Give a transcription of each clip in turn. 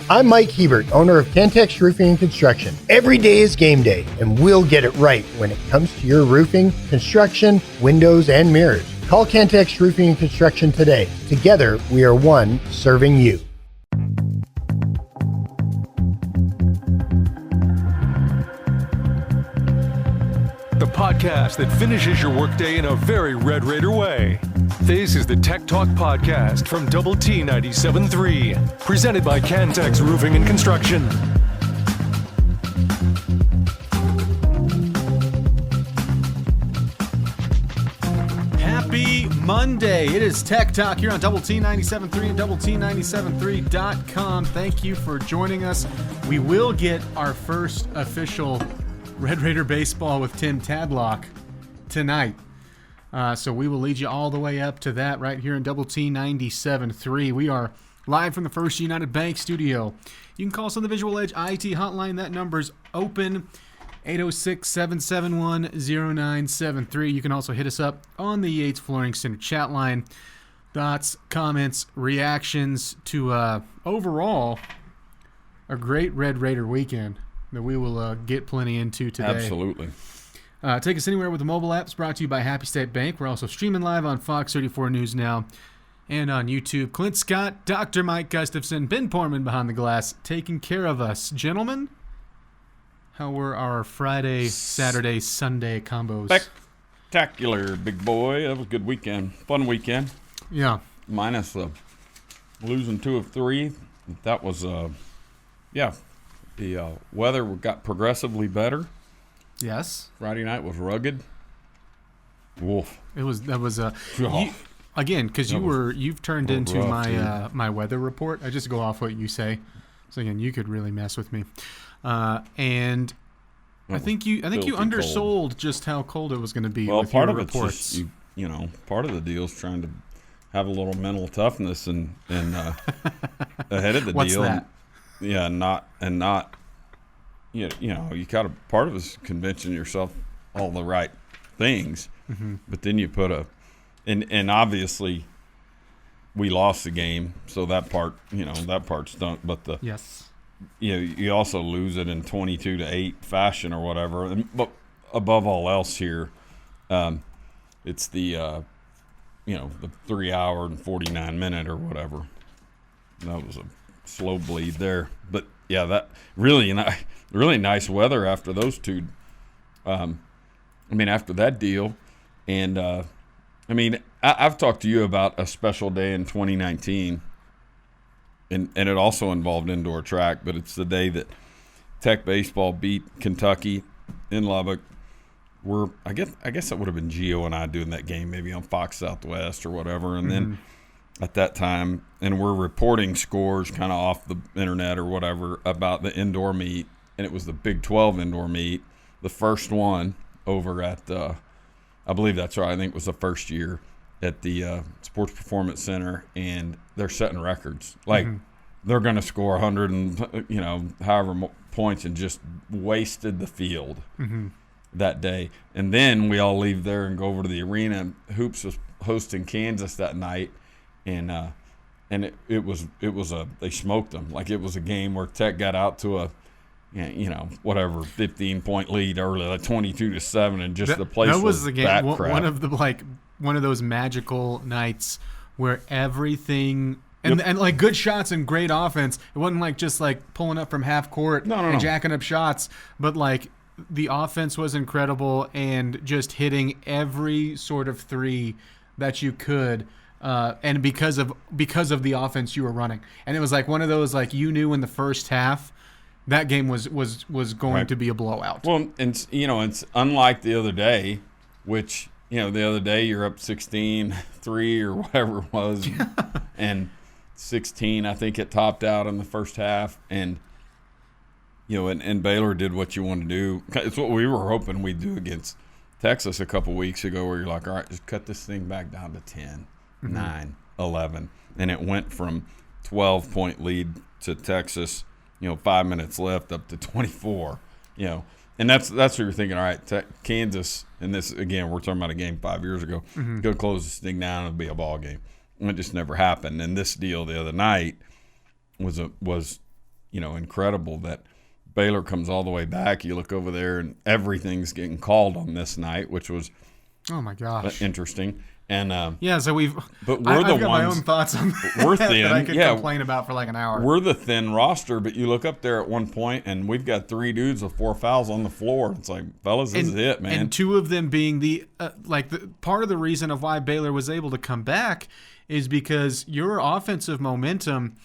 I'm Mike Hebert, owner of Cantex Roofing and Construction. Every day is game day, and we'll get it right when it comes to your roofing, construction, windows, and mirrors. Call Cantex Roofing and Construction today. Together, we are one serving you. The podcast that finishes your workday in a very Red Raider way. This is the Tech Talk Podcast from Double T 97.3, presented by Cantex Roofing and Construction. Happy Monday. It is Tech Talk here on Double T 97.3 and Double T973.com. Thank you for joining us. We will get our first official Red Raider baseball with Tim Tadlock tonight. So we will lead you all the way up to that right here in Double T 97.3. We are live from the First United Bank studio. You can call us on the Visual Edge IT hotline. That number's open, 806-771-0973. You can also hit us up on the Yates Flooring Center chat line. Thoughts, comments, reactions to overall a great Red Raider weekend that we will get plenty into today. Absolutely. Take us anywhere with the mobile apps, brought to you by Happy State Bank. We're also streaming live on Fox 34 News Now and on YouTube. Clint Scott, Dr. Mike Gustafson, Ben Portman behind the glass, taking care of us. Gentlemen, how were our Friday, Saturday, Sunday combos? Spectacular, big boy. That was a good weekend. Fun weekend. Yeah. Minus the losing 2 of 3. That was, the weather got progressively better. Yes. Friday night was rugged. Woof. Again, because you've turned into rough, my weather report. I just go off what you say. So again, you could really mess with me. And I think you undersold cold. Just how cold it was going to be. Well, with part your of reports. it's just part of the deal is trying to have a little mental toughness and ahead of the What's deal. That? Not. You got part of it's convincing yourself all the right things, but then you put and obviously we lost the game, so that part stunk. But you also lose it in 22-8 fashion or whatever. But above all else here, it's the 3 hour and 49 minute or whatever. That was a slow bleed there, but yeah, that really nice weather after those two. After that deal, and I've talked to you about a special day in 2019, and it also involved indoor track, but it's the day that Tech baseball beat Kentucky in Lubbock. I guess it would have been Gio and I doing that game, maybe on Fox Southwest or whatever, and then at that time, and we're reporting scores kind of off the internet or whatever about the indoor meet, and it was the Big 12 indoor meet, the first one over at I believe that's right. I think it was the first year at the Sports Performance Center, and they're setting records. Like they're going to score 100 and however points, and just wasted the field that day. And then we all leave there and go over to the arena. Hoops was hosting Kansas that night. And it was they smoked them. Like it was a game where Tech got out to a 15-point lead early, like 22-7, and just the place was the game. One of those magical nights where everything and like good shots and great offense. It wasn't like just like pulling up from half court and jacking up shots, but like the offense was incredible and just hitting every sort of three that you could. And because of the offense you were running, and it was like one of those, like, you knew in the first half that game was going to be a blowout. Well, and it's unlike the other day, which the other day you're up 16-3 or whatever it was, and 16 I think it topped out in the first half, and and Baylor did what you want to do. It's what we were hoping we'd do against Texas a couple weeks ago, where you're like, all right, just cut this thing back down to 10. 9, 11, and it went from 12-point lead to Texas, 5 minutes left, up to 24, and that's what you're thinking. All right, Kansas, and this again, we're talking about a game 5 years ago. Go close this thing down, it'll be a ball game. And it just never happened. And this deal the other night was incredible that Baylor comes all the way back. You look over there and everything's getting called on this night, which was oh my gosh interesting. And so but we're I've the got ones. my own thoughts on We're that, thin. that I could complain about for like an hour. We're the thin roster, but you look up there at one point and we've got 3 dudes with 4 fouls on the floor. It's like, fellas, this is it, man. And 2 of them being the part of the reason of why Baylor was able to come back is because your offensive momentum.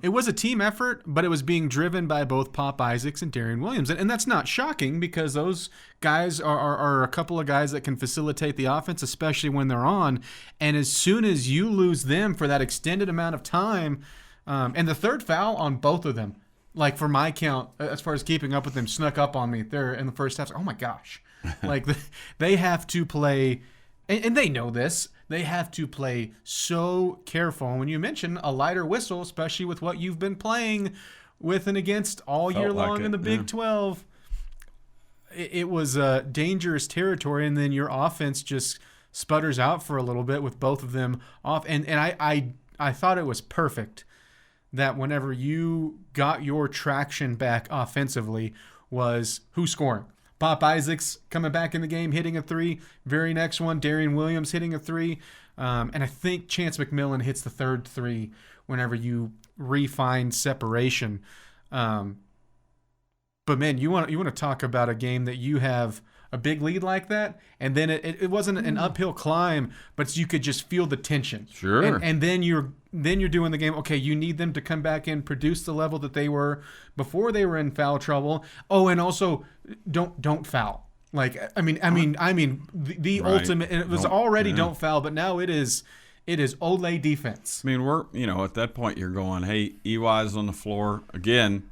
It was a team effort, but it was being driven by both Pop Isaacs and Darian Williams. And that's not shocking because those guys are a couple of guys that can facilitate the offense, especially when they're on. And as soon as you lose them for that extended amount of time, and the third foul on both of them, like for my count, as far as keeping up with them, snuck up on me there in the first half. Oh, my gosh. Like they have to play, and they know this, they have to play so careful. When you mention a lighter whistle, especially with what you've been playing with and against all year long in the Big 12, it was dangerous territory. And then your offense just sputters out for a little bit with both of them off. And I thought it was perfect that whenever you got your traction back offensively was who's scoring. Pop Isaacs coming back in the game, hitting a 3. Very next one, Darian Williams hitting a 3. And I think Chance McMillan hits the third 3 whenever you refine separation. But, man, you want to talk about a game that you have a big lead like that, and then it wasn't an uphill climb, but you could just feel the tension. Sure. And then you're doing the game. Okay, you need them to come back and produce the level that they were before they were in foul trouble. Oh, and also don't foul. Like I mean the right. ultimate. And it was already don't foul, but now it is Olay defense. I mean, we're at that point you're going, hey, EY's on the floor again.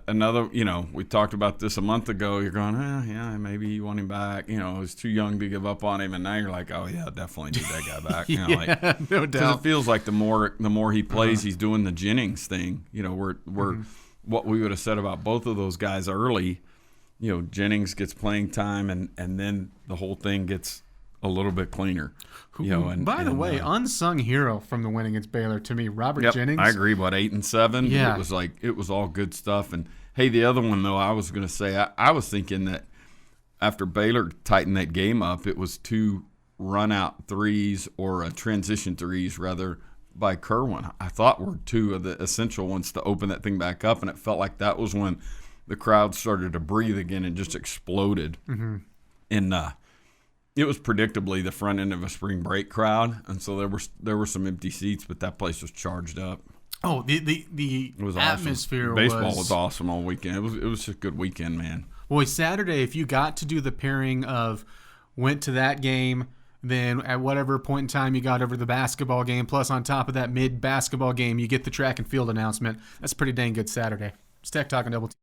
Another, we talked about this a month ago. You're going, yeah, maybe you want him back. He's too young to give up on him, and now you're like, oh yeah, definitely need that guy back. No doubt. Because it feels like the more he plays, he's doing the Jennings thing. We're what we would have said about both of those guys early. Jennings gets playing time, and then the whole thing gets a little bit cleaner. By the way, unsung hero from the win against Baylor to me, Robert Jennings. I agree. 8 and 7? Yeah. It was all good stuff. And hey, the other one though, I was going to say, I was thinking that after Baylor tightened that game up, it was 2 run out threes or transition threes rather by Kerwin. I thought were 2 of the essential ones to open that thing back up, and it felt like that was when the crowd started to breathe again and just exploded. Mm-hmm. And it was predictably the front end of a spring break crowd, and so there were some empty seats, but that place was charged up. Oh, the it was atmosphere awesome. Baseball was awesome all weekend. It was just a good weekend, man. Boy, Saturday, if you got to do the pairing of went to that game, then at whatever point in time you got over the basketball game, plus on top of that mid-basketball game, you get the track and field announcement. That's a pretty dang good Saturday. It's Tech Talk on Double T.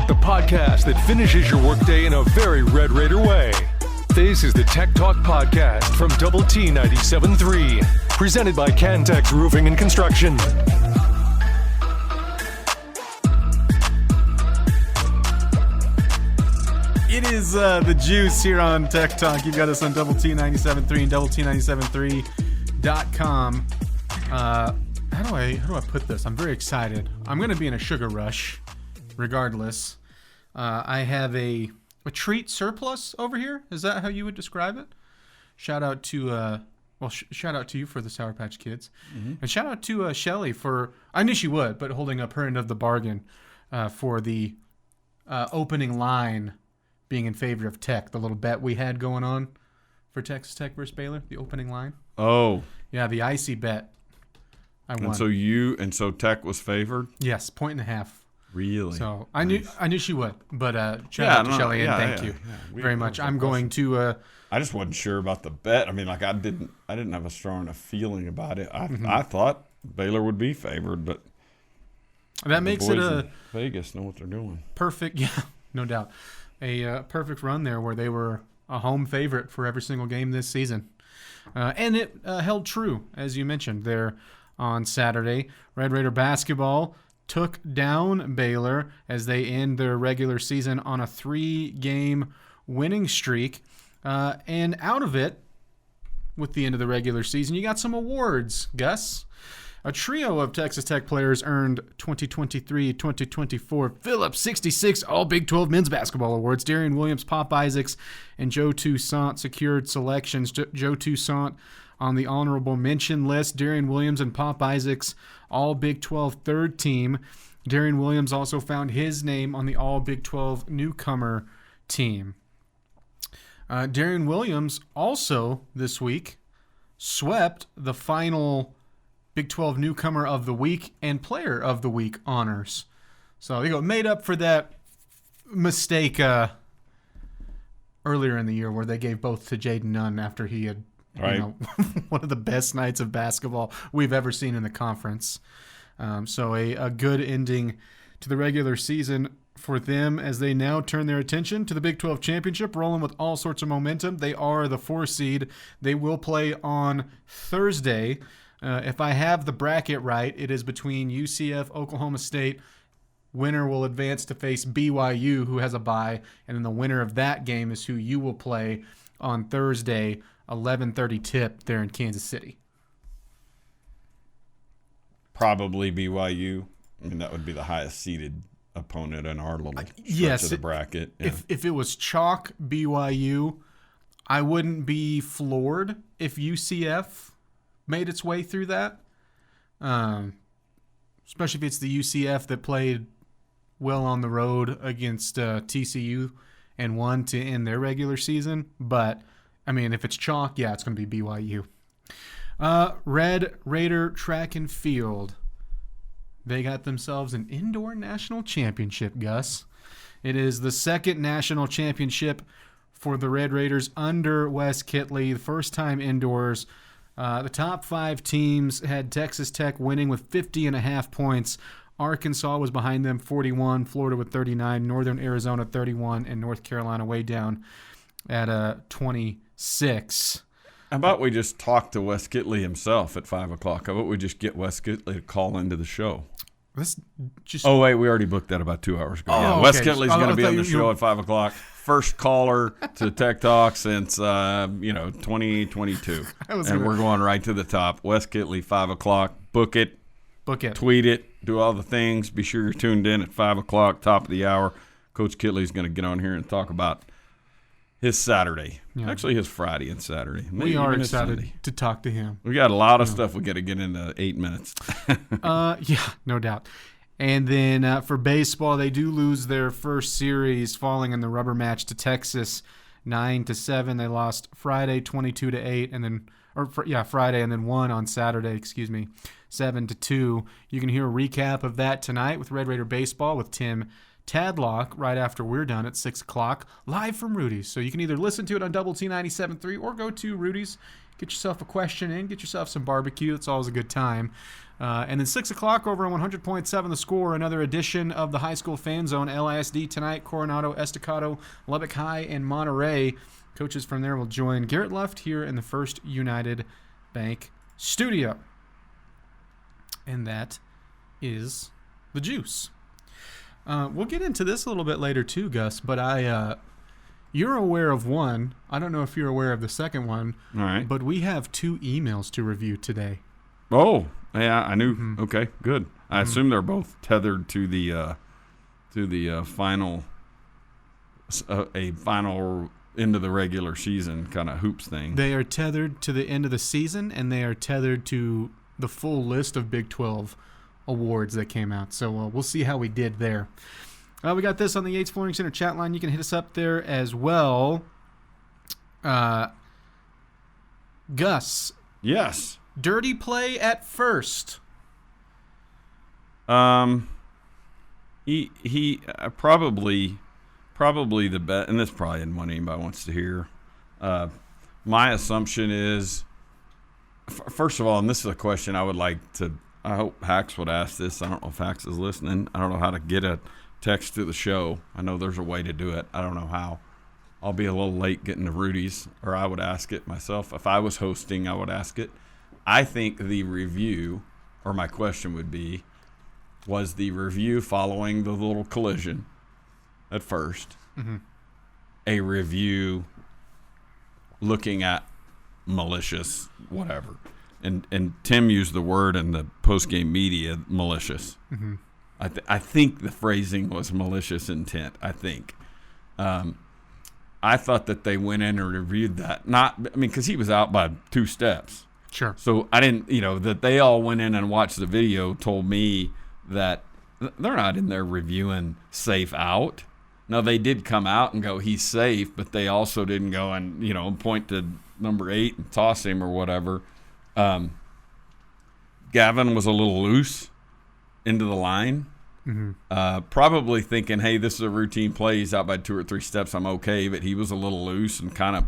The podcast that finishes your workday in a very Red Raider way. This is the Tech Talk Podcast from Double T 97.3, presented by Cantex Roofing and Construction. It is the juice here on Tech Talk. You've got us on Double T 97.3 and Double T 97.3.com. How do I put this? I'm very excited. I'm going to be in a sugar rush, regardless. I have a treat surplus over here. Is that how you would describe it? Shout out to shout out to you for the Sour Patch Kids, and shout out to Shelly for, I knew she would, but holding up her end of the bargain for the opening line being in favor of Tech. The little bet we had going on for Texas Tech versus Baylor, the opening line. Oh, yeah, the icy bet. I won. And so Tech was favored. Yes, 1.5. Really? So I knew she would, but shout out to Shelly and thank you very much. I'm going to. I just wasn't sure about the bet. I mean, like I didn't have a strong enough feeling about it. I thought Baylor would be favored, but that makes it a Vegas know what they're doing. Perfect, yeah, no doubt. A perfect run there where they were a home favorite for every single game this season, and it held true as you mentioned there on Saturday. Red Raider basketball took down Baylor as they end their regular season on a 3-game winning streak. And out of it, with the end of the regular season, you got some awards, Gus. A trio of Texas Tech players earned 2023-2024 Phillips 66 All Big 12 Men's Basketball Awards. Darian Williams, Pop Isaacs, and Joe Toussaint secured selections. Joe Toussaint on the honorable mention list. Darian Williams and Pop Isaacs, All Big 12 third team. Darian Williams also found his name on the All Big 12 newcomer team. Darian Williams also this week swept the final Big 12 Newcomer of the Week and Player of the Week honors. So you go, made up for that mistake earlier in the year where they gave both to Jaden Nunn after he had one of the best nights of basketball we've ever seen in the conference. So a good ending to the regular season for them as they now turn their attention to the Big 12 Championship, rolling with all sorts of momentum. They are the 4 seed. They will play on Thursday. If I have the bracket right, it is between UCF, Oklahoma State. Winner will advance to face BYU, who has a bye, and then the winner of that game is who you will play on Thursday, 11:30 tip there in Kansas City. Probably BYU. I mean, that would be the highest seeded opponent in our little stretch of the bracket. Yeah. If it was chalk BYU, I wouldn't be floored if UCF made its way through that, especially if it's the UCF that played well on the road against TCU and won to end their regular season. But, I mean, if it's chalk, yeah, it's going to be BYU. Red Raider Track and Field. They got themselves an indoor national championship, Gus. It is the second national championship for the Red Raiders under Wes Kittley, the first time indoors. The top 5 teams had Texas Tech winning with 50.5 points. Arkansas was behind them, 41. Florida with 39. Northern Arizona, 31. And North Carolina way down at 26. How about we just talk to Wes Kittley himself at 5 o'clock? How about we just get Wes Kittley to call into the show? Oh, wait, we already booked that about 2 hours ago. Yeah, Wes Kittley's going to be on the show at 5 o'clock. First caller to Tech Talk since 2022, and we're going right to the top. Wes Kittley, 5 o'clock. Book it, tweet it, do all the things. Be sure you're tuned in at 5 o'clock, top of the hour. Coach Kittley's going to get on here and talk about his Saturday, actually his Friday and Saturday. Maybe we are excited to talk to him. We got a lot of stuff we got to get into 8 minutes. Yeah, no doubt. And then for baseball, they do lose their first series, falling in the rubber match to Texas, 9-7. They lost Friday, 22-8, and then Friday, and then won on Saturday. 7-2. You can hear a recap of that tonight with Red Raider baseball with Tim Tadlock right after we're done at 6 o'clock, live from Rudy's. So you can either listen to it on Double T 97.3 or go to Rudy's, get yourself a question in, get yourself some barbecue. It's always a good time. And then 6 o'clock over on 100.7 The Score, another edition of the High School Fan Zone. LISD tonight, Coronado, Estacado, Lubbock High, and Monterey. Coaches from there will join Garrett Luft here in the First United Bank studio. And that is the juice. We'll get into this a little bit later too, Gus, but you're aware of one. I don't know if you're aware of the second one. All right. But we have 2 emails to review today. Oh, yeah, I knew. Mm-hmm. Okay, good. I assume they're both tethered to the final end of the regular season kind of hoops thing. They are tethered to the end of the season, and they are tethered to the full list of Big 12 awards that came out. So we'll see how we did there. We got this on the Yates Flooring Center chat line. You can hit us up there as well. Gus. Yes. Dirty play at first. He probably the best, and this probably isn't what anybody wants to hear. My assumption is, first of all, and this is a question I would like to, I hope Hax would ask this. I don't know if Hax is listening. I don't know how to get a text to the show. I know there's a way to do it. I don't know how. I'll be a little late getting to Rudy's, or I would ask it myself. If I was hosting, I would ask it. I think the review, or my question would be, was the review following the little collision at first a review looking at malicious, whatever. And Tim used the word in the post-game media, malicious. Mm-hmm. I think the phrasing was malicious intent, I think. I thought that they went in and reviewed that. Because he was out by 2 steps. Sure. So I didn't, that they all went in and watched the video told me that they're not in there reviewing safe out. Now, they did come out and go, he's safe, but they also didn't go and, point to number 8 and toss him or whatever. Gavin was a little loose into the line, probably thinking, hey, this is a routine play. He's out by 2 or 3 steps. I'm okay. But he was a little loose and kind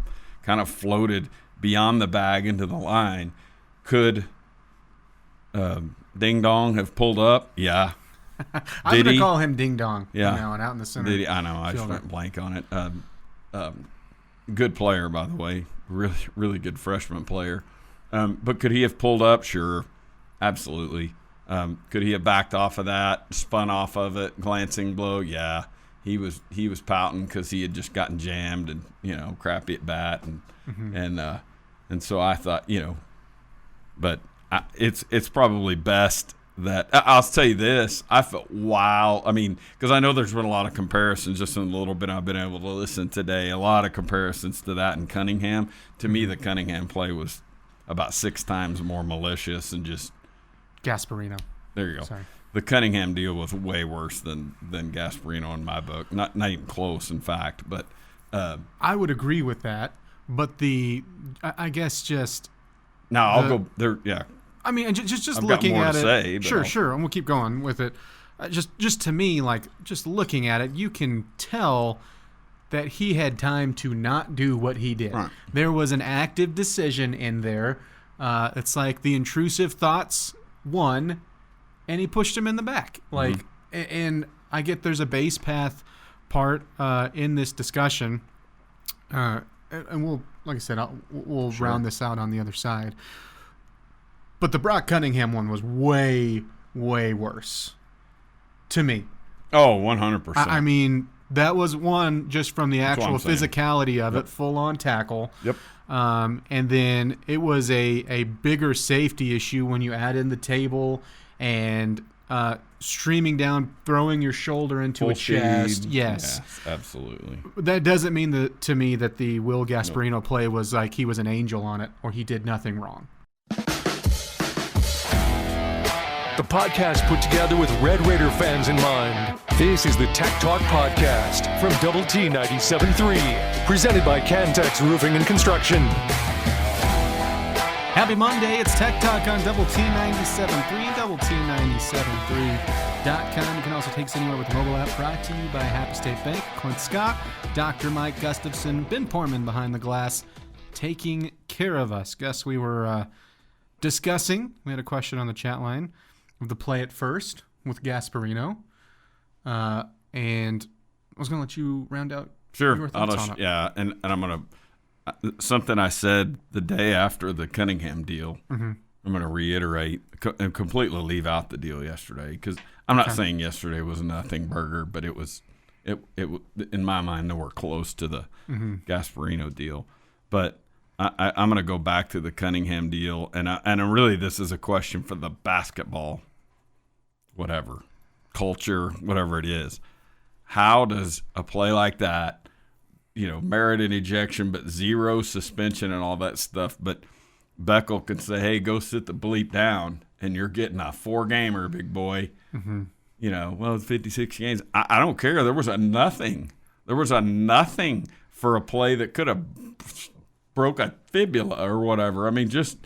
of floated beyond the bag into the line. Could Ding Dong have pulled up? Yeah. I'm going to call him Ding Dong. Yeah. Now and out in the center. Did he? I know. I just went blank on it. Good player, by the way. Really, really good freshman player. But could he have pulled up? Sure. Absolutely. Could he have backed off of that, spun off of it, glancing blow? Yeah. He was pouting because he had just gotten jammed and, crappy at bat. And so I thought, but it's probably best that I'll tell you this. I felt because I know there's been a lot of comparisons just in a little bit I've been able to listen today, a lot of comparisons to that in Cunningham. To me, the Cunningham play was about 6 times more malicious and just Gasparino. There you go. Sorry. The Cunningham deal was way worse than Gasparino in my book. Not even close, in fact. But I would agree with that. But I guess just now I'll go there. Yeah. I mean, just I've looking got more at to it. Say, Sure, and we'll keep going with it. Just to me, just looking at it, you can tell that he had time to not do what he did. Right. There was an active decision in there. It's like the intrusive thoughts won, and he pushed him in the back. And I get there's a base path part in this discussion, and we'll, like I said, we'll round this out on the other side. But the Brock Cunningham one was way, way worse to me. Oh, 100%. I mean, that was one just from the actual physicality of it, full-on tackle. Yep. And then it was a bigger safety issue when you add in the table and streaming down, throwing your shoulder into Full a chest. speed. Yes, absolutely. That doesn't mean to me that the Will Gasparino play was like he was an angel on it or he did nothing wrong. The podcast put together with Red Raider fans in mind. This is the Tech Talk Podcast from Double T 97.3, presented by Cantex Roofing and Construction. Happy Monday. It's Tech Talk on Double T 97.3, Double T 97.3.com. You can also take us anywhere with the mobile app, brought to you by Happy State Bank, Clint Scott, Dr. Mike Gustafson, Ben Portman behind the glass, taking care of us. Gus, we were discussing, we had a question on the chat line, of the play at first with Gasparino. And I was going to let you round out your thoughts on it. Yeah, and I'm going to – something I said the day after the Cunningham deal, I'm going to reiterate and completely leave out the deal yesterday because I'm not saying yesterday was a nothing burger, but it was in my mind nowhere close to the Gasparino deal. But I'm going to go back to the Cunningham deal, and really this is a question for the basketball whatever, culture, whatever it is. How does a play like that, merit an ejection but 0 suspension and all that stuff, but Beckel could say, hey, go sit the bleep down, and you're getting a 4-gamer, big boy. It's 56 games. I don't care. There was a nothing. There was a nothing for a play that could have broke a fibula or whatever. I mean, just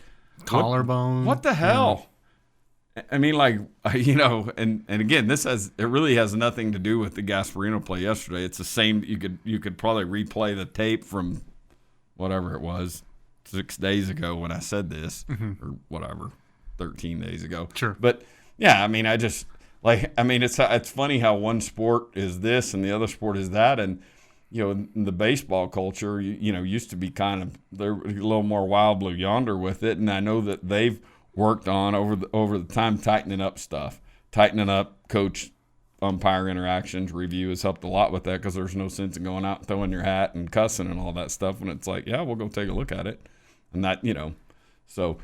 collarbone. What the hell? Yeah. I mean, and again, it really has nothing to do with the Gasparino play yesterday. It's the same. You could probably replay the tape from whatever it was 6 days ago when I said this, or whatever, 13 days ago. Sure. But yeah, I mean, it's funny how one sport is this and the other sport is that, and in the baseball culture, used to be they're a little more wild blue yonder with it, and I know that they've worked on over the time tightening up coach umpire interactions. Review has helped a lot with that because there's no sense in going out and throwing your hat and cussing and all that stuff when it's like, yeah, we'll go take a look at it. And that, so,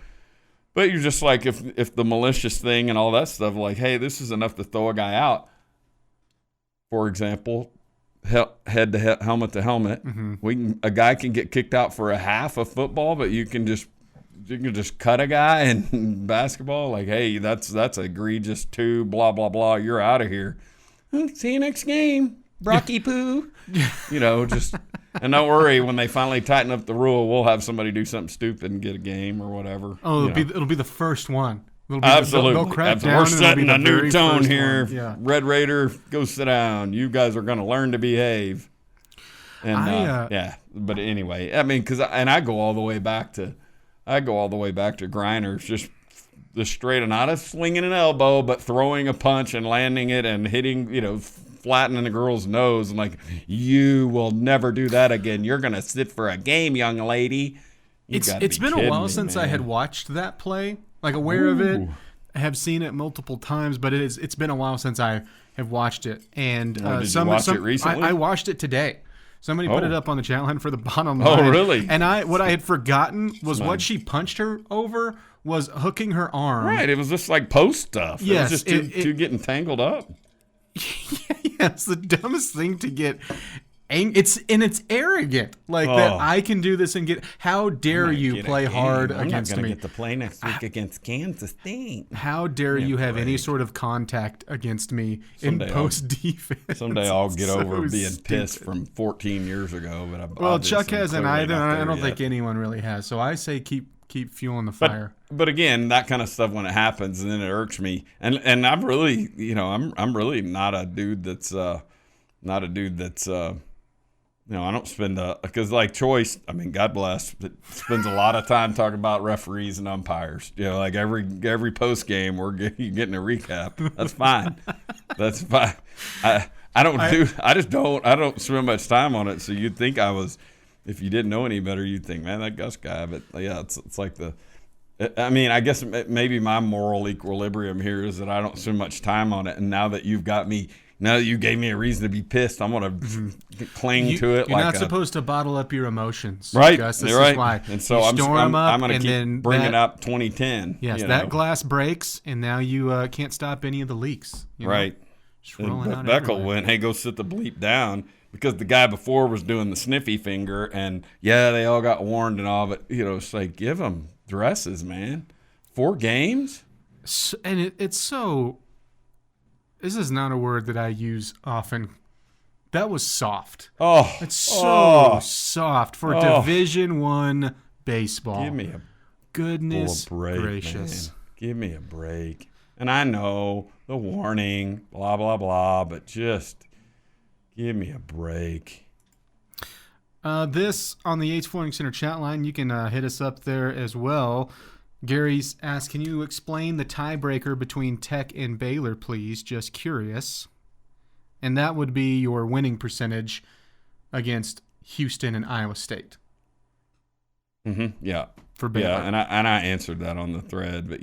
but you're just like, if the malicious thing and all that stuff, like, hey, this is enough to throw a guy out. For example, head to head, helmet to helmet. A guy can get kicked out for a half of football, but you can just cut a guy in basketball. Like, hey, that's egregious too. Blah blah blah. You're out of here. See you next game, Brocky Poo. Just and don't worry, when they finally tighten up the rule, we'll have somebody do something stupid and get a game or whatever. Oh, it'll be the first one. Absolutely. They'll crack down. We're setting a new tone here. Yeah. Red Raider, go sit down. You guys are going to learn to behave. And but anyway, I mean, I go all the way back to Grinders, just the straight, not a swinging an elbow, but throwing a punch and landing it and hitting, flattening the girl's nose, and like, you will never do that again. You're going to sit for a game, young lady. It's been a while since I had watched that play. Like, aware of it, I have seen it multiple times, but it's been a while since I have watched it. And did you watch it recently? I watched it today. Somebody put it up on the channel line for the bottom line. Oh, really? And what I had forgotten was what she punched her over was hooking her arm. Right. It was just like post stuff. Yes, it was just two getting tangled up. Yeah, it's the dumbest thing to get. It's arrogant, like that I can do this and get. How dare you play hard against me? I'm not going to get to play next week against Kansas State. How dare you have any sort of contact against me in post defense? Someday I'll get over being pissed from 14 years ago. But Chuck hasn't either. I don't think anyone really has. So I say keep fueling the fire. But again, that kind of stuff when it happens, and then it irks me. And I'm really, I'm really not a dude that's I don't spend because like Choice, I mean, God bless, but spends a lot of time talking about referees and umpires. Like every post game we're getting a recap. That's fine. That's fine. I don't spend much time on it. So you'd think if you didn't know any better, you'd think, man, that Gus guy. But yeah, it's like I mean, I guess maybe my moral equilibrium here is that I don't spend much time on it. And now that you gave me a reason to be pissed, I'm going to cling to it. You're not supposed to bottle up your emotions, right? Gus. This is why. And so I'm going to keep bringing up 2010. Yes, that glass breaks, and now you can't stop any of the leaks. Right. Beckel went, hey, go sit the bleep down, because the guy before was doing the sniffy finger, and they all got warned and all, but it's like, give them dresses, man. 4 games, and it's so. This is not a word that I use often. That was soft. Oh, it's so soft for Division I baseball. Give me a goodness break, gracious. Man. Give me a break. And I know the warning, blah blah blah, but just give me a break. This on the Yates Flooring Center chat line, you can hit us up there as well. Gary's asked, can you explain the tiebreaker between Tech and Baylor, please? Just curious. And that would be your winning percentage against Houston and Iowa State. Mm-hmm. Yeah. For Baylor. Yeah, and I answered that on the thread. But,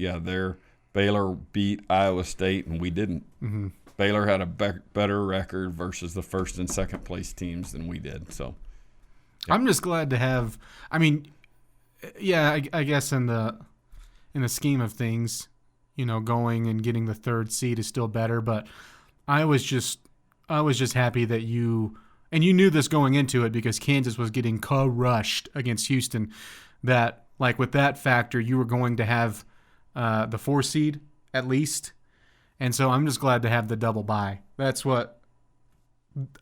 Baylor beat Iowa State, and we didn't. Mm-hmm. Baylor had a better record versus the first and second place teams than we did. So, I'm just glad to have – I mean, I guess in the scheme of things, going and getting the 3rd seed is still better. But I was just happy that you knew this going into it because Kansas was getting crushed against Houston. That like with that factor, you were going to have the 4 seed at least, and so I'm just glad to have the double bye. That's what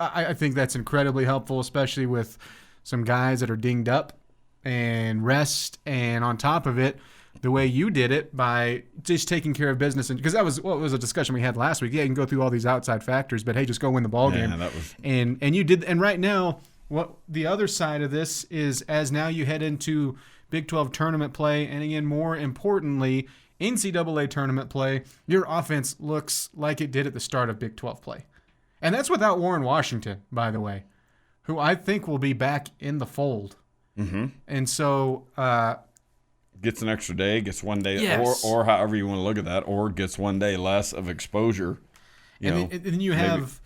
I think. That's incredibly helpful, especially with some guys that are dinged up and rest, and on top of it, the way you did it by just taking care of business, and because that was what was a discussion we had last week. Yeah, you can go through all these outside factors, but hey, just go win the ball game. And you did. And right now, what the other side of this is, as now you head into Big 12 tournament play, and again, more importantly, NCAA tournament play, your offense looks like it did at the start of Big 12 play, and that's without Warren Washington, by the way, who I think will be back in the fold. Mm-hmm. And so. Gets an extra day, gets 1 day, yes. or however you want to look at that, or gets 1 day less of exposure. And then you have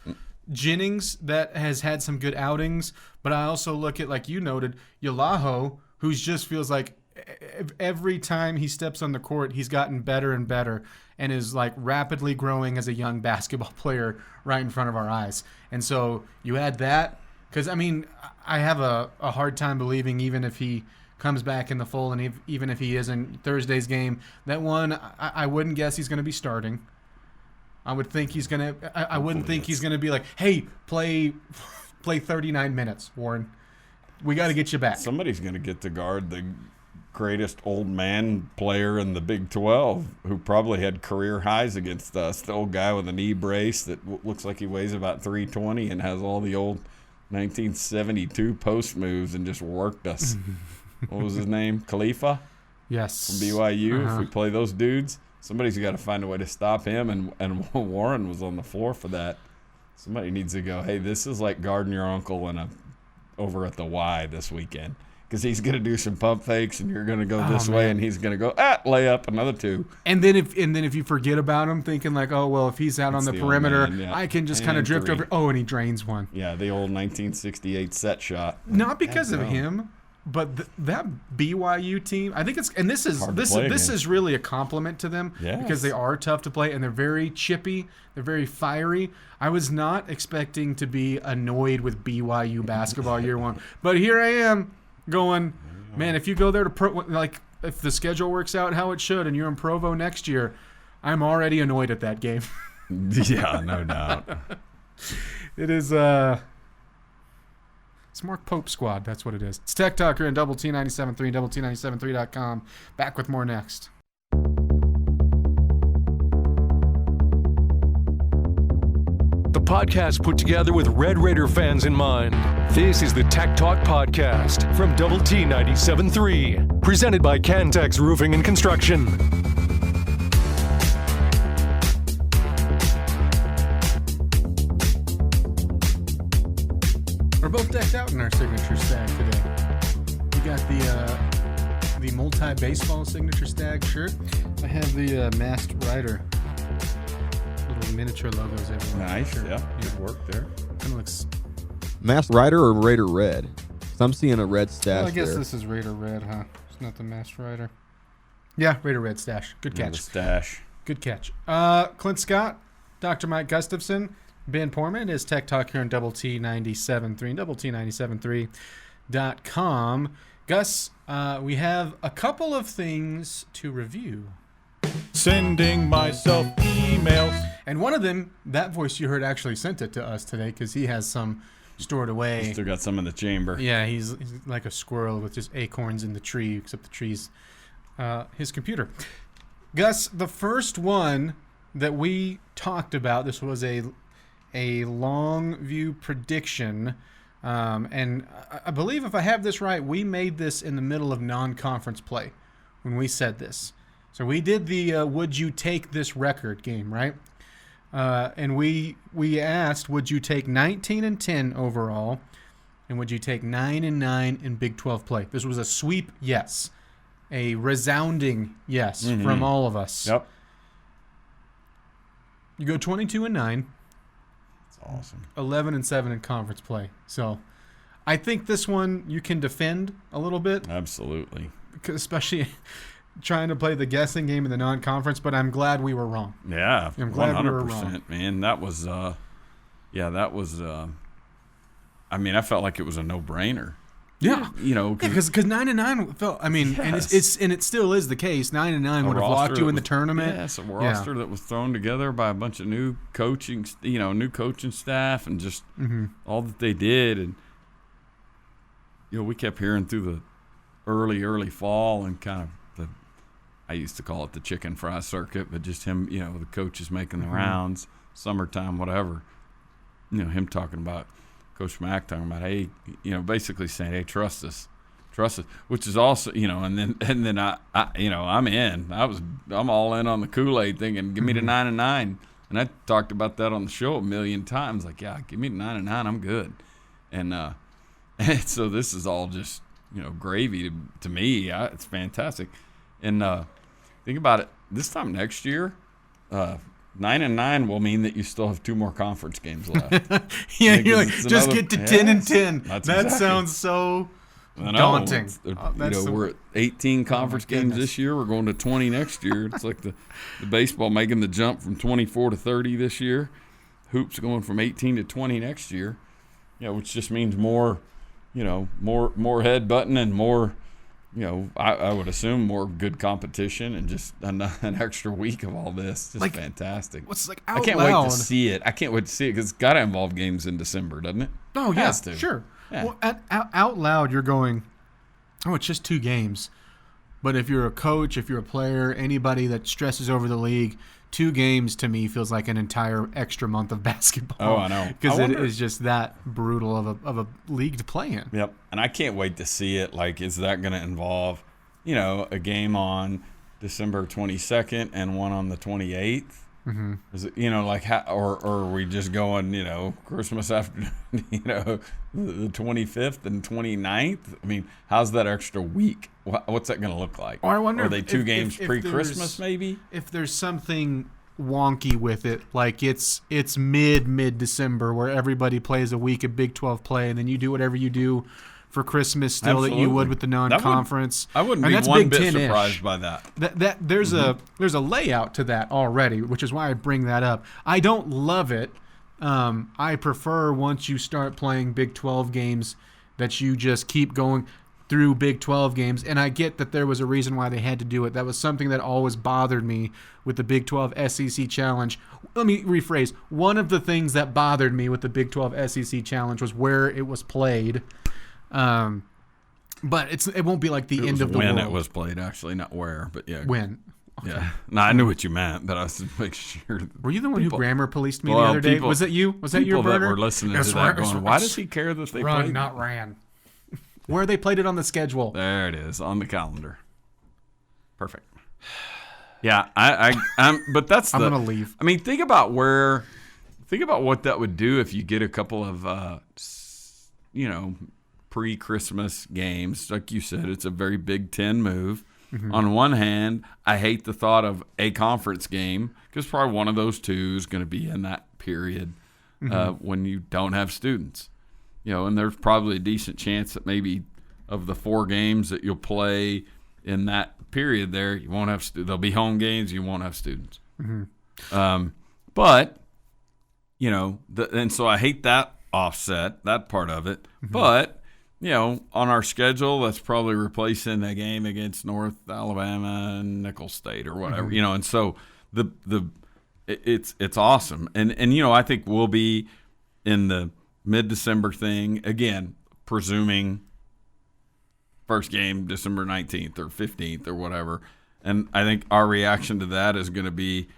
Jennings that has had some good outings, but I also look at, like you noted, Yalaho, who just feels like every time he steps on the court, he's gotten better and better and is like rapidly growing as a young basketball player right in front of our eyes. And so you add that, because, I mean, I have a hard time believing, even if he comes back in the fold and even if he is in Thursday's game, that one, I wouldn't guess he's going to be starting. I would think he's going to – I wouldn't think he's going to be like, hey, play 39 minutes, Warren. We got to get you back. Somebody's going to get to guard the greatest old man player in the Big 12, who probably had career highs against us. The old guy with a knee brace that looks like he weighs about 320 and has all the old 1972 post moves and just worked us. What was his name? Khalifa? Yes. From BYU. If we play those dudes, somebody's got to find a way to stop him, and Warren was on the floor for that. Somebody needs to go, hey, this is like guarding your uncle over at the Y this weekend. Because he's going to do some pump fakes, and you're going to go this way, and he's going to go, lay up another two. And then if you forget about him, thinking like, oh, well, if he's out on the perimeter, I can just kind of drift over. Oh, and he drains one. Yeah, the old 1968 set shot. Not because of him, but that BYU team, I think it's, and this is really a compliment to them, because they are tough to play, and they're very chippy, they're very fiery. I was not expecting to be annoyed with BYU basketball year one, but here I am. Going, man, if you go there to if the schedule works out how it should and you're in Provo next year, I'm already annoyed at that game. Yeah, no doubt. It is it's Mark Pope squad, that's what it is. It's Tech Talk here in Double T 97.3, DoubleT973.com. Back with more next. The podcast put together with Red Raider fans in mind. This is the Tech Talk Podcast from Double T 97.3, presented by Cantex Roofing and Construction. We're both decked out in our signature stag today. We got the multi-baseball signature stag shirt. I have the masked rider. Little miniature logos everywhere. Nice, yeah. Good work there. Kind of looks... Masked Rider or Raider Red? So I'm seeing a red stash. Well, I guess there. this is Raider Red, huh? It's not the Masked Rider. Yeah, Raider Red stash. Good catch. The stash. Good catch. Clint Scott, Dr. Mike Gustafson, Ben Portman is Tech Talk here on Double T 97.3 and DoubleT973.com. Gus, we have a couple of things to review. Sending myself emails. And one of them, that voice you heard actually sent it to us today because he has some stored away. Still got some in the chamber. Yeah, he's like a squirrel with just acorns in the tree, except the tree's his computer. Gus, the first one that we talked about, this was a long view prediction, and I believe if I have this right, we made this in the middle of non-conference play when we said this. So we did the would you take this record game, right? And we asked, would you take 19-10 overall, and would you take 9-9 in Big 12 play? This was a sweep yes, a resounding yes from all of us. Yep. You go 22-9. That's awesome. 11-7 in conference play. So I think this one you can defend a little bit. Absolutely. Especially trying to play the guessing game in the non-conference, but I'm glad we were wrong. Yeah, I'm glad 100%, we were wrong. Man. That was, I mean, I felt like it was a no-brainer. Yeah, you know, because 9-9 felt. I mean, yes. and it still is the case. 9-9 would have locked you in the tournament. Yes, a roster that was thrown together by a bunch of new coaching staff, and just all that they did, and we kept hearing through the early fall and kind of I used to call it the chicken fry circuit, but just him, the coaches making the rounds, summertime, whatever. Him talking about. Coach Mack talking about, hey, basically saying, hey, trust us, which is also, and then I I'm in. I'm all in on the Kool-Aid thinking, give me the 9-9, and I talked about that on the show a million times. Like, yeah, give me the 9-9, I'm good, and so this is all just gravy to me. It's fantastic, and think about it. This time next year, 9-9 will mean that you still have 2 more conference games left. Yeah, you're like, just get to 10-10. That exactly. sounds so daunting. We're at 18 conference games this year. We're going to 20 next year. It's like the baseball making the jump from 24 to 30 this year. Hoops going from 18 to 20 next year. Which just means more, more head button and more, I would assume more good competition and just an extra week of all this. Just fantastic. I can't wait to see it. I can't wait to see it because it's got to involve games in December, doesn't it? Oh, yeah, has to. Sure. Yeah. Well, out loud, you're going, it's just 2 games. But if you're a coach, if you're a player, anybody that stresses over the league, 2 games to me feels like an entire extra month of basketball. Oh, I know. Because it is just that brutal of a league to play in. Yep. And I can't wait to see it. Is that going to involve, a game on December 22nd and one on the 28th? Mm-hmm. Is it, or are we just going, Christmas after, the 25th and 29th? I mean, how's that extra week? What's that going to look like? Or I wonder, are they 2 games pre-Christmas maybe? If there's something wonky with it, like it's mid-December where everybody plays a week of Big 12 play, and then you do whatever you do for Christmas still Absolutely. that you would with the non-conference. I wouldn't be one bit surprised by that. There's a layout to that already, which is why I bring that up. I don't love it. I prefer once you start playing Big 12 games that you just keep going through Big 12 games, and I get that there was a reason why they had to do it. That was something that always bothered me with the Big 12 SEC Challenge. Let me rephrase. One of the things that bothered me with the Big 12 SEC Challenge was where it was played. But it won't be like the end of the world. When it was played, actually, not where, but yeah. When? Okay. Yeah. No, I knew what you meant, but I was just making sure. Were you the one who grammar policed me the other day? Was it you? Was that your burner? People that were listening to that going, why does he care that they played? Not ran. Where they played it on the schedule. There it is, on the calendar. Perfect. Yeah, I'm but that's I'm going to leave. I mean, think about what that would do if you get a couple of, pre-Christmas games. Like you said, it's a very Big Ten move. Mm-hmm. On one hand, I hate the thought of a conference game because probably one of those 2 is going to be in that period when you don't have students. And there's probably a decent chance that maybe of the 4 games that you'll play in that period there, you won't have there'll be home games, you won't have students. Mm-hmm. And so I hate that offset, that part of it. Mm-hmm. But on our schedule, that's probably replacing a game against North Alabama and Nicholls State or whatever. Mm-hmm. And so it's awesome. And I think we'll be in the mid-December thing again, presuming first game December 19th or 15th or whatever. And I think our reaction to that is going to be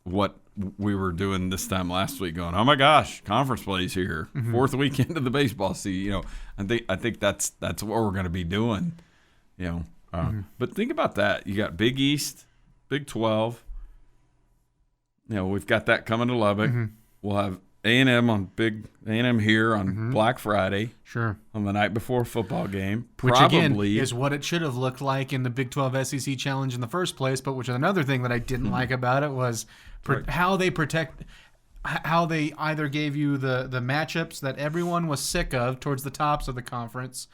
what we were doing this time last week, going, oh my gosh, conference plays here, 4th weekend of the baseball season. I think that's what we're going to be doing. But think about that. You got Big East, Big 12. We've got that coming to Lubbock. Mm-hmm. We'll have A&M here on Black Friday. Sure. On the night before a football game. Which, again, is what it should have looked like in the Big 12 SEC Challenge in the first place, but which is another thing that I didn't like about it was how they either gave you the matchups that everyone was sick of towards the tops of the conference,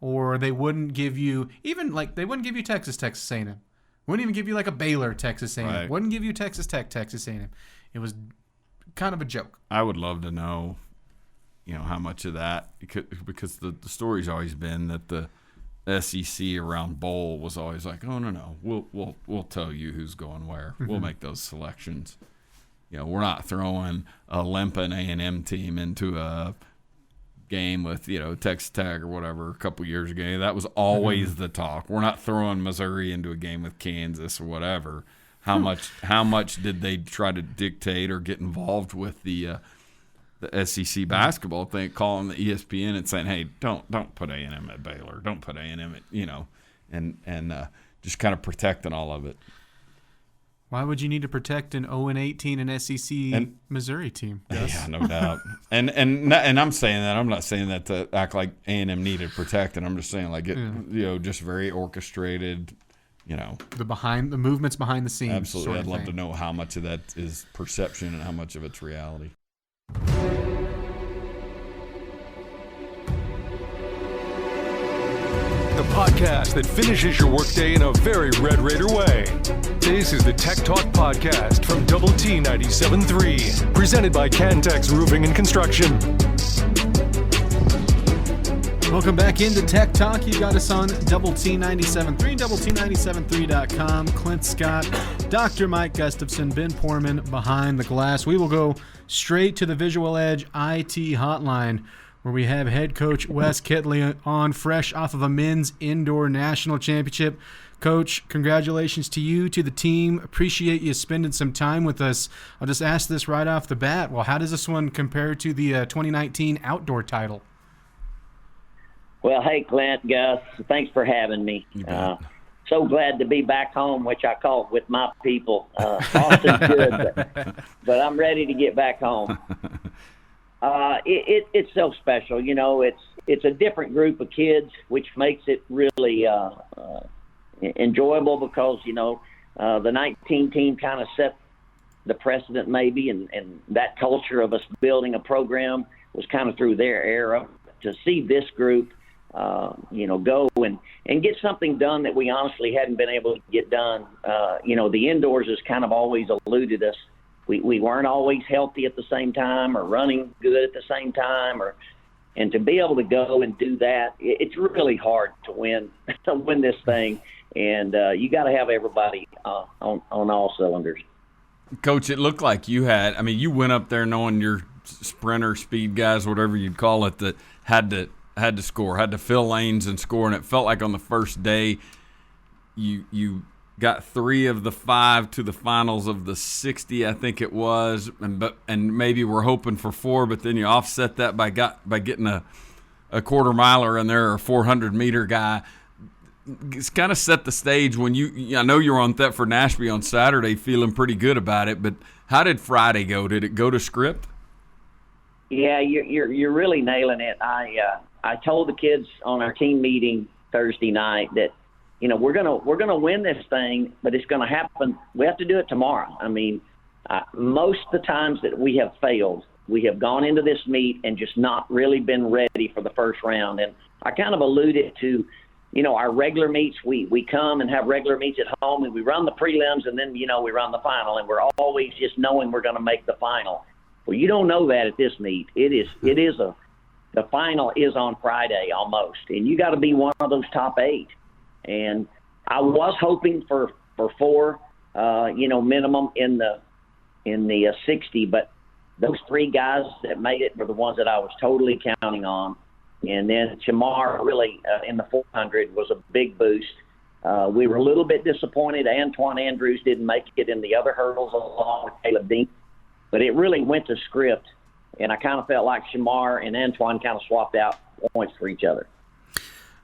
or they wouldn't give you they wouldn't give you Texas A&M. Wouldn't even give you like a Baylor, Texas A&M. Right. Wouldn't give you Texas Tech, Texas A&M. It was kind of a joke. I would love to know, how much of that, because the story's always been that the SEC around bowl was always like, oh no, we'll tell you who's going where. Mm-hmm. We'll make those selections. We're not throwing a limping A&M team into a game with Texas Tech or whatever a couple years ago. That was always the talk. We're not throwing Missouri into a game with Kansas or whatever. How much did they try to dictate or get involved with the SEC basketball thing, calling the ESPN and saying, hey, don't put A&M at Baylor, don't put A&M at and just kind of protecting all of it. Why would you need to protect an 0-18 and SEC Missouri team? Yes. Yeah, no doubt. And I'm saying that. I'm not saying that to act like A&M needed protecting. I'm just saying just very orchestrated. The movements behind the scenes. Absolutely. I'd love to know how much of that is perception and how much of it's reality. the podcast that finishes your workday in a very Red Raider way. This is the Tech Talk Podcast from Double T 97.3, presented by Cantex Roofing and Construction. Welcome back into Tech Talk. You got us on Double T 97.3, Double T97.3.com. Clint Scott, Dr. Mike Gustafson, Ben Poorman behind the glass. We will go straight to the Visual Edge IT hotline, where we have head coach Wes Kittley on, fresh off of a men's indoor national championship. Coach, congratulations to you, to the team. Appreciate you spending some time with us. I'll just ask this right off the bat. Well, how does this one compare to the 2019 outdoor title? Well, hey, Clint, Gus, thanks for having me. So glad to be back home, which I call it with my people. Austin's good, but I'm ready to get back home. It's so special. You know, it's a different group of kids, which makes it really enjoyable because, you know, the 19 team kind of set the precedent maybe, and that culture of us building a program was kind of through their era. To see this group, you know, go and get something done that we honestly hadn't been able to get done. You know, the indoors has kind of always eluded us. We weren't always healthy at the same time or running good at the same time, and to be able to go and do that, it's really hard to win this thing. And you got to have everybody on all cylinders. Coach, it looked like you went up there knowing your sprinter, speed guys, whatever you'd call it, that had to score, had to fill lanes and score, and it felt like on the first day you got 3 of the 5 to the finals of the 60, I think it was, and maybe we're hoping for 4, but then you offset that by getting a quarter miler in there or a 400-meter guy. It's kind of set the stage when I know you were on Thetford Nashby on Saturday feeling pretty good about it, but how did Friday go? Did it go to script? Yeah, you're really nailing it. I told the kids on our team meeting Thursday night that, you know, we're gonna win this thing, but it's gonna happen. We have to do it tomorrow. I mean, most of the times that we have failed, we have gone into this meet and just not really been ready for the first round. And I kind of alluded to, you know, our regular meets. We come and have regular meets at home, and we run the prelims, and then, you know, we run the final, and we're always just knowing we're going to make the final. Well, you don't know that at this meet. The final is on Friday almost, and you got to be one of those top 8. And I was hoping for 4, you know, minimum in the 60, but those 3 guys that made it were the ones that I was totally counting on. And then Shamar really in the 400 was a big boost. We were a little bit disappointed. Antoine Andrews didn't make it in the other hurdles along with Caleb Dean, but it really went to script. And I kind of felt like Shamar and Antoine kind of swapped out points for each other.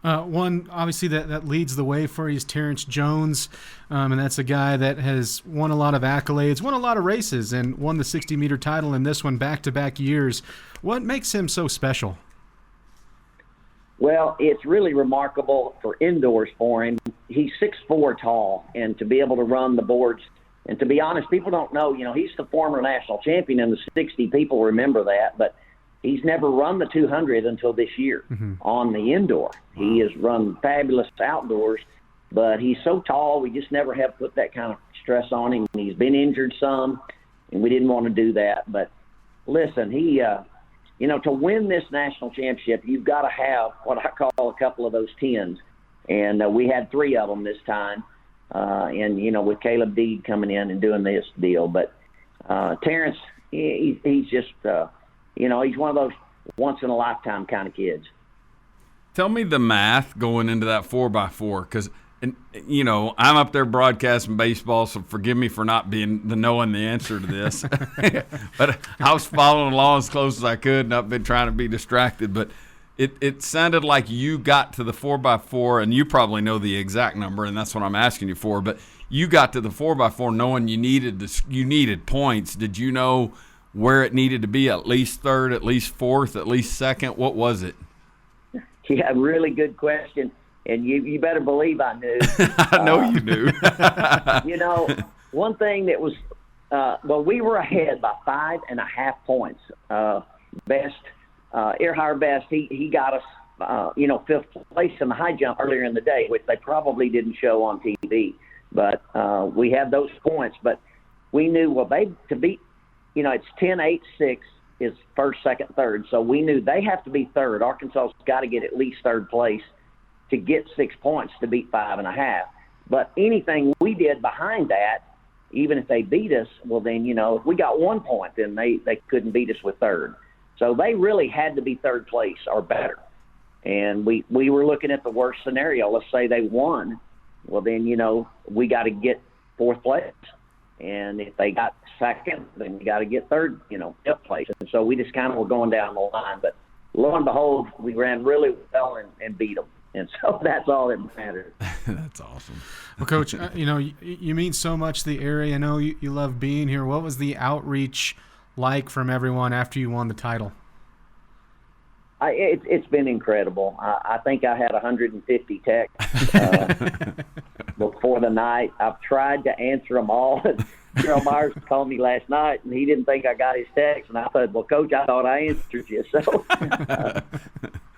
One, obviously, that leads the way for you is Terrence Jones, and that's a guy that has won a lot of accolades, won a lot of races, and won the 60-meter title in this one back-to-back years. What makes him so special? Well, it's really remarkable for indoors for him. He's 6'4" tall, and to be able to run the boards, and to be honest, people don't know, you know, he's the former national champion in the 60. People remember that, but he's never run the 200 until this year on the indoor. He has run fabulous outdoors, but he's so tall, we just never have put that kind of stress on him. He's been injured some, and we didn't want to do that. But listen, he you know, to win this national championship, you've got to have what I call a couple of those 10s. And we had 3 of them this time. And, you know, with Caleb Deed coming in and doing this deal. But Terrence, he's just, you know, he's one of those once-in-a-lifetime kind of kids. Tell me the math going into that 4x4, because, you know, I'm up there broadcasting baseball, so forgive me for not knowing the answer to this. But I was following along as close as I could, and I've been trying to be distracted. But it sounded like you got to the 4x4, and you probably know the exact number, and that's what I'm asking you for. But you got to the 4x4 knowing you needed points. Did you know where it needed to be, at least third, at least fourth, at least second? What was it? Yeah, really good question. And you better believe I knew. I know you knew. You know, one thing that was, well, we were ahead by 5.5 points. Earhart Best, he got us fifth place in the high jump earlier in the day, which they probably didn't show on TV. But we had those points. But we knew, to beat, it's 10-8-6 is first, second, third. So we knew they have to be third. Arkansas's got to get at least third place to get 6 points to beat 5.5. But anything we did behind that, even if they beat us, well, then, if we got 1 point, then they couldn't beat us with third. So they really had to be third place or better. And we were looking at the worst scenario. Let's say they won. Well, then, we got to get fourth place. And if they got second, then we got to get third, fifth place. And so we just kind of were going down the line. But lo and behold, we ran really well and beat them. And so that's all that mattered. That's awesome. Well, Coach, you mean so much to the area. I know you love being here. What was the outreach like from everyone after you won the title? It's been incredible. I think I had 150 texts before the night. I've tried to answer them all. Gerald Myers called me last night, and he didn't think I got his text. And I said, well, Coach, I thought I answered you. So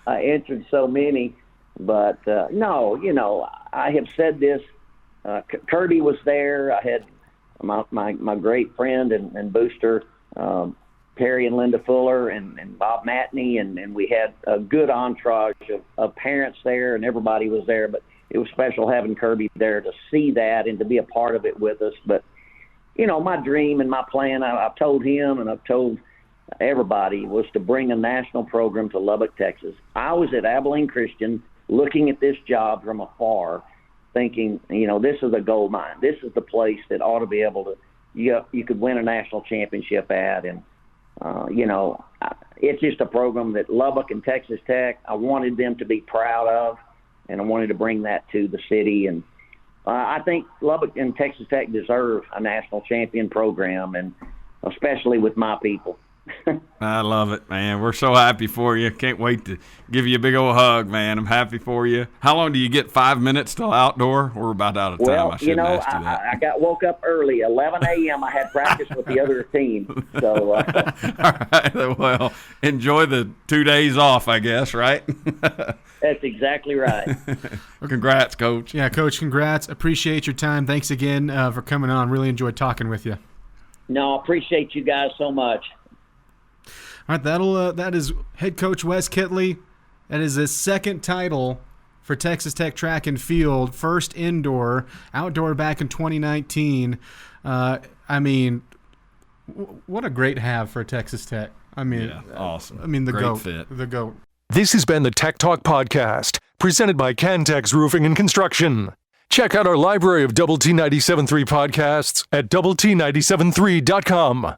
I answered so many. But, no, I have said this. Kirby was there. I had my great friend and booster, Perry and Linda Fuller and Bob Matney, and we had a good entourage of parents there, and everybody was there. But it was special having Kirby there to see that and to be a part of it with us. But, my dream and my plan, I've told him and I've told everybody, was to bring a national program to Lubbock, Texas. I was at Abilene Christian looking at this job from afar, thinking, this is a gold mine. This is the place that ought to be able to, you could win a national championship at. And, it's just a program that Lubbock and Texas Tech, I wanted them to be proud of, and I wanted to bring that to the city. And I think Lubbock and Texas Tech deserve a national champion program, and especially with my people. I love it, man. We're so happy for you. Can't wait to give you a big old hug, man. I'm happy for you. How long do you get? 5 minright till outdoor? We're about out of time. Well, I shouldn't ask you that. I woke up early, 11 a.m. I had practice with the other team. So, all right. Well, enjoy the 2 days off, I guess, right? That's exactly right. Congrats, Coach. Yeah, Coach, congrats. Appreciate your time. Thanks again for coming on. Really enjoyed talking with you. No, I appreciate you guys so much. All right, that is head coach Wes Kittley. That is his second title for Texas Tech track and field, first indoor, outdoor back in 2019. What a great have for Texas Tech. Awesome. The Great GOAT. fit. The GOAT. This has been the Tech Talk Podcast, presented by Cantex Roofing and Construction. Check out our library of Double T 97.3 podcasts at doublet97.3.com.